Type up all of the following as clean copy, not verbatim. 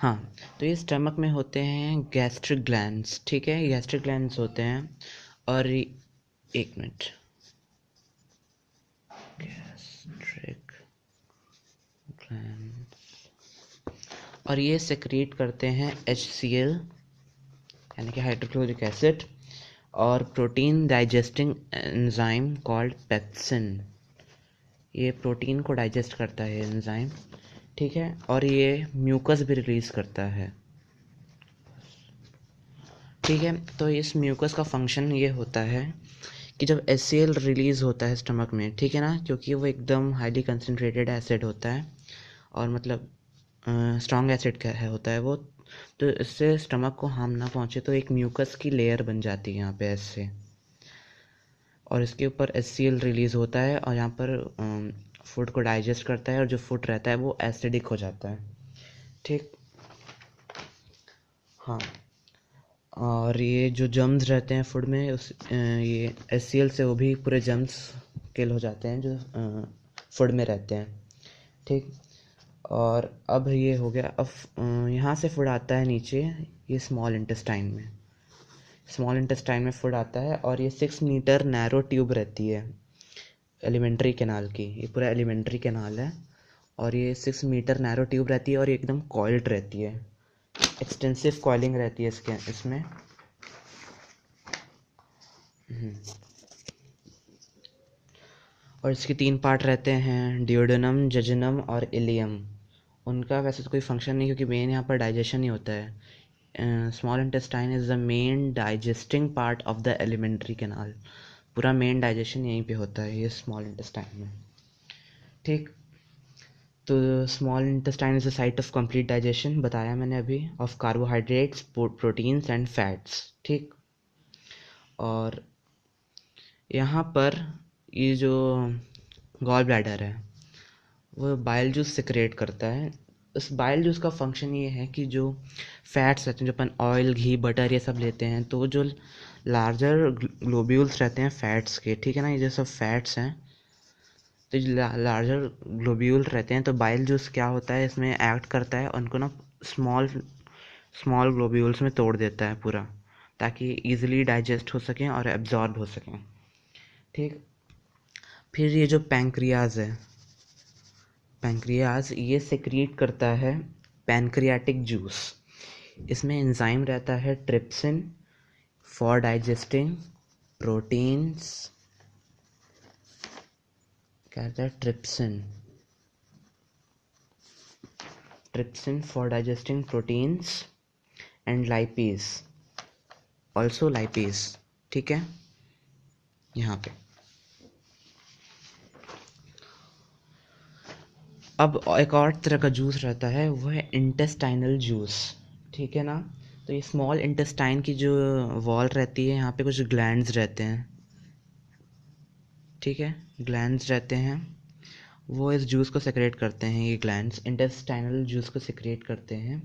हाँ, तो ये स्टमक में होते हैं गैस्ट्रिक ग्लैंड्स, ठीक है, गैस्ट्रिक ग्लैंड्स होते हैं। और एक मिनट, गैस्ट्रिक ग्लैंड, और ये सेक्रेट करते हैं HCl यानी कि हाइड्रोक्लोरिक एसिड और protein digesting enzyme called pepsin. ये प्रोटीन को डाइजेस्ट करता है एंजाइम, ठीक है, और ये म्यूकस भी रिलीज करता है, ठीक है। तो इस म्यूकस का फंक्शन ये होता है कि जब HCl रिलीज़ होता है स्टमक में, ठीक है ना, क्योंकि वो एकदम हाईली कंसनट्रेटेड एसिड होता है और मतलब स्ट्रॉन्ग एसिड का है होता है वो, तो इससे स्टमक को हार्म ना पहुँचे तो एक म्यूकस की लेयर बन जाती है यहाँ पे ऐसे, और इसके ऊपर HCl रिलीज़ होता है और यहाँ पर फूड को डाइजेस्ट करता है और जो फूड रहता है वो एसिडिक हो जाता है, ठीक। हाँ, और ये जो जर्म्स रहते हैं फूड में ये HCl से वो भी पूरे जर्म्स किल हो जाते हैं जो फूड में रहते हैं, ठीक। और अब ये हो गया, अब यहाँ से फूड आता है नीचे, ये स्मॉल इंटेस्टाइन में, स्मॉल इंटेस्टाइन में फूड आता है और ये 6 मीटर नैरो ट्यूब रहती है एलिमेंट्री कैनाल की, ये पूरा एलिमेंट्री कैनाल है और ये 6 मीटर नैरो ट्यूब रहती है और ये एकदम कॉइल्ड रहती है, एक्सटेंसिव कॉइलिंग रहती है इसमें। और इसके 3 पार्ट रहते हैं, डिओडेनम, जजनम और इलियम। उनका वैसे तो कोई फंक्शन नहीं, क्योंकि मेन यहाँ पर डाइजेशन ही होता है। Small intestine is the main digesting part of the alimentary canal, पूरा मेन डाइजेशन यहीं पे होता है ये स्मॉल इंटेस्टाइन में, ठीक। तो small intestine is the site of complete digestion, बताया मैंने अभी, of carbohydrates, proteins and fats, ठीक। और यहाँ पर ये जो गॉल ब्लैडर है वो बाइल जूस सिक्रेट करता है। उस बाइल जूस का फंक्शन ये है कि जो फैट्स रहते हैं, जो अपन ऑयल, घी, बटर ये सब लेते हैं, तो जो लार्जर ग्लोब्यूल्स रहते हैं फैट्स के, ठीक है ना, ये जो सब फैट्स हैं, तो जो लार्जर ग्लोब्यूल रहते हैं, तो बाइल जूस क्या होता है इसमें एक्ट करता है, उनको ना स्मॉल स्मॉल ग्लोब्यूल्स में तोड़ देता है पूरा, ताकि इजीली डाइजेस्ट हो सकें और एब्जॉर्ब हो सकें, ठीक। फिर ये जो पैंक्रियाज है, पैंक्रियाज ये सेक्रिएट करता है पैनक्रियाटिक जूस। इसमें एंजाइम रहता है ट्रिप्सिन फॉर डाइजेस्टिंग प्रोटीन्स, क्या रहता है, trypsin, trypsin for digesting proteins and lipase, also lipase, ठीक है। यहाँ पे अब एक और तरह का जूस रहता है, वो है इंटेस्टाइनल जूस, ठीक है ना। तो ये स्मॉल इंटेस्टाइन की जो वॉल रहती है, यहाँ पे कुछ ग्लैंड्स रहते हैं, ठीक है, ग्लैंड्स रहते हैं, वो इस जूस को सेक्रेट करते हैं, ये ग्लैंड्स इंटेस्टाइनल जूस को सेक्रेट करते हैं।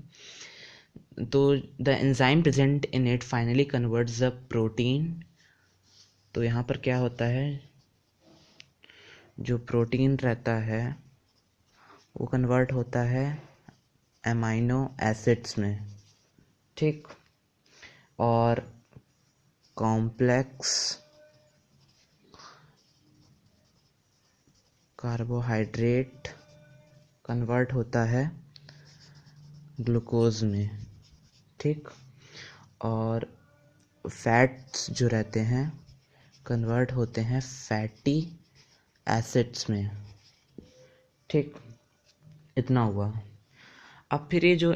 तो the enzyme present in it finally converts the protein, तो यहाँ पर क्या होता है, जो प्रोटीन रहता है वो कन्वर्ट होता है एमाइनो एसिड्स में, ठीक। और कॉम्प्लेक्स कार्बोहाइड्रेट कन्वर्ट होता है ग्लूकोज में, ठीक। और फैट्स जो रहते हैं कन्वर्ट होते हैं फैटी एसिड्स में, ठीक। इतना हुआ। अब फिर ये जो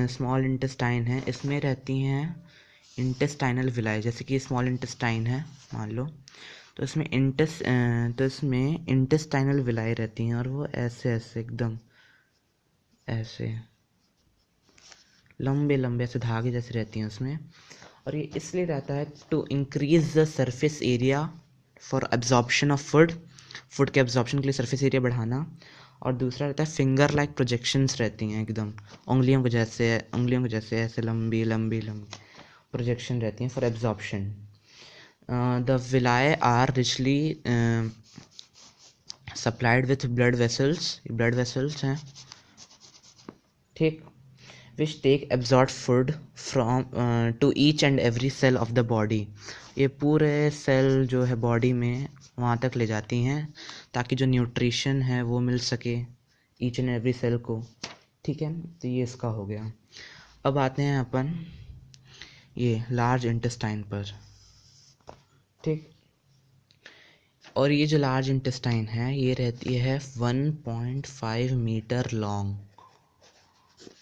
स्मॉल इंटेस्टाइन है, इसमें रहती हैं इंटेस्टाइनल विलाई, जैसे कि स्मॉल इंटेस्टाइन है मान लो, तो इसमें इंटेस्टाइनल विलाई रहती हैं और वो ऐसे ऐसे एकदम ऐसे लंबे लंबे ऐसे धागे जैसे रहती हैं उसमें, और ये इसलिए रहता है to increase the surface area for absorption of food, food के एब्जॉर्प्शन के लिए सरफेस एरिया बढ़ाना। और दूसरा रहता है फिंगर लाइक प्रोजेक्शंस रहती हैं एकदम, उंगलियों को जैसे ऐसे लंबी लंबी लंबी प्रोजेक्शन रहती हैं for absorption. The villi are richly supplied with blood vessels, blood vessels हैं, ठीक। Which take absorb food from to each and every cell of the body. ये पूरे सेल जो है बॉडी में वहाँ तक ले जाती हैं ताकि जो न्यूट्रिशन है वो मिल सके ईच एंड एवरी सेल को। ठीक है, तो ये इसका हो गया। अब आते हैं अपन ये लार्ज इंटेस्टाइन पर। ठीक, और ये जो लार्ज इंटेस्टाइन है ये रहती है 1.5 मीटर लॉन्ग।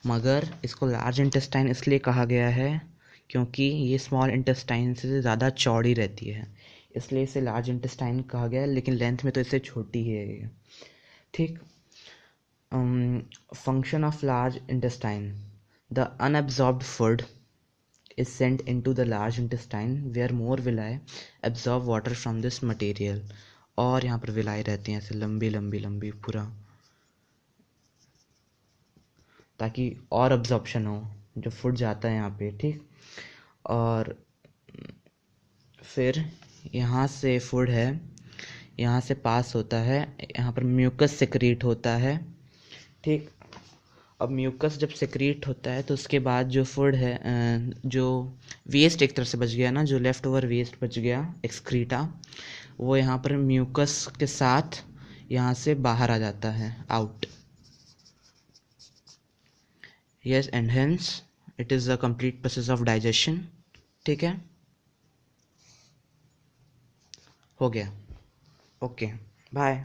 मगर इसको लार्ज इंटेस्टाइन इसलिए कहा गया है क्योंकि ये स्मॉल इंटेस्टाइन से ज़्यादा चौड़ी रहती है, इसलिए इसे लार्ज इंटेस्टाइन कहा गया है, लेकिन लेंथ में तो इससे छोटी है ये। ठीक, function of large intestine, the unabsorbed food is sent into the large intestine where more villi absorb water from this material। और यहाँ पर विलाई रहती हैं ऐसे लंबी लंबी लंबी पूरा, ताकि और अब्जॉर्प्शन हो जो फूड जाता है यहाँ पे। ठीक, और फिर यहाँ से फूड है यहाँ से पास होता है, यहाँ पर म्यूकस सिक्रीट होता है। ठीक, अब म्यूकस जब सिक्रीट होता है तो उसके बाद जो फूड है जो वेस्ट एक तरह से बच गया ना, जो लेफ़्ट ओवर वेस्ट बच गया एक्सक्रीटा, वो यहाँ पर म्यूकस के साथ यहाँ से बाहर आ जाता है, out. Yes, and hence it is a complete process of digestion. ठीक है, हो गया। Okay, bye.